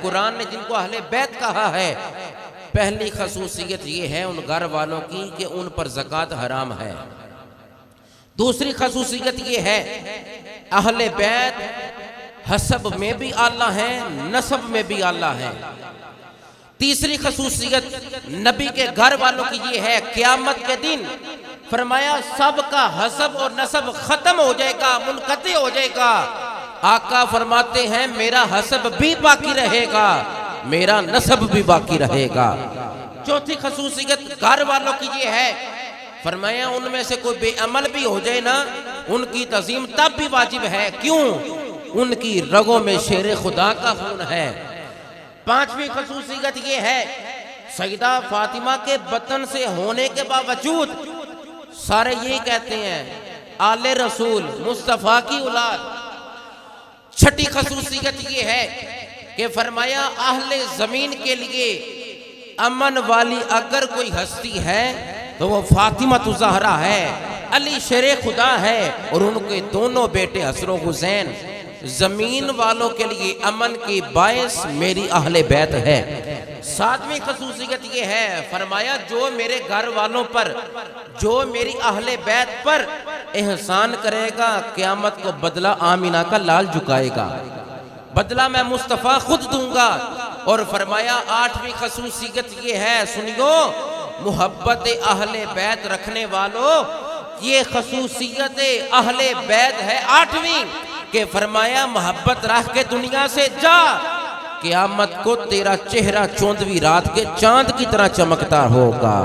قرآن نے جن کو اہل بیت کہا ہے، پہلی خصوصیت یہ ہے ان گھر والوں کی کہ ان پر زکوٰۃ حرام ہے۔ دوسری خصوصیت یہ ہے اہل بیت حسب میں بھی اعلیٰ ہیں، نسب میں بھی اعلیٰ ہیں۔ تیسری خصوصیت نبی کے گھر والوں کی یہ ہے، قیامت کے دن فرمایا سب کا حسب اور نسب ختم ہو جائے گا، منقطع ہو جائے گا۔ آقا فرماتے ہیں میرا حسب بھی باقی رہے گا، میرا نسب بھی باقی رہے گا۔ چوتھی خصوصیت گھر والوں کی یہ ہے، فرمایا ان میں سے کوئی بے عمل بھی ہو جائے نا، ان کی تعظیم تب بھی واجب ہے۔ کیوں؟ ان کی رگوں میں شیر خدا کا خون ہے۔ پانچویں خصوصیت یہ ہے، سیدہ فاطمہ کے بطن سے ہونے کے باوجود سارے یہی کہتے ہیں آل رسول مصطفیٰ کی اولاد۔ چھٹی خصوصیت یہ ہے کہ فرمایا اہل زمین کے لیے امن والی اگر کوئی ہستی ہے تو وہ فاطمہ الزہرا ہے، علی شیر خدا ہے، اور ان کے دونوں بیٹے حسن و حسین۔ زمین والوں کے لیے امن کی باعث میری اہل بیت ہے۔ ساتویں خصوصیت یہ ہے، فرمایا جو میرے گھر والوں پر، جو میری اہل بیت پر احسان کرے گا قیامت کو بدلہ آمینہ کا لال جھکائے گا، بدلہ میں مصطفیٰ خود دوں گا۔ اور فرمایا آٹھویں خصوصیت یہ ہے، سنیو محبت اہل بیت رکھنے والوں، یہ خصوصیت اہل بیت ہے آٹھویں، کہ فرمایا محبت رکھ کے دنیا سے جا، قیامت کو تیرا چہرہ چوندویں رات کے چاند کی طرح چمکتا ہوگا۔